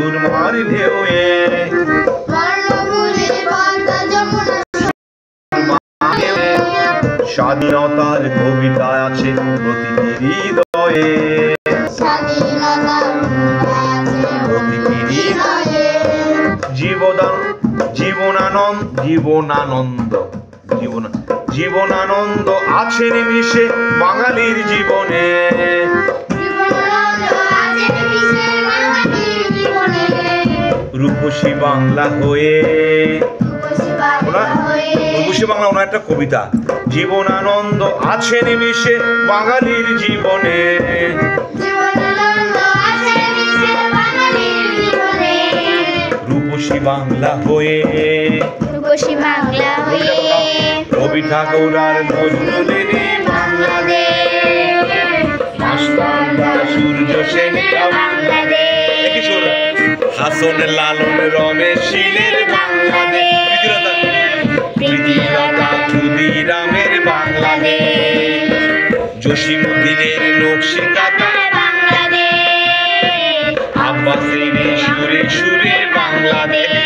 সুরমার ঢেউয়ে স্বাধীনতার কবিতা আছে প্রতিটি হৃদয়ে, জীবনানন্দ আছে নিমিষে বাঙালির জীবনে। রূপসী বাংলা হয়ে, রূপসী বাংলা ওনার একটা কবিতা। জীবনানন্দ আছে নিমিষে বাঙালির জীবনে, রূপসী বাংলা হয়ে, রবি ঠাকুর আর নজরুলেরই বাংলাদেশ, সূর্য সেন হাসন লালন রমেশিনের বাংলাদেশ, প্রীতিলতা ক্ষুদিরামের বাংলাদেশ, জসীমউদ্দিনের নকশিকাঁথার বাংলাদেশ, আব্বাসের সুরে সুরে বাংলাদেশ।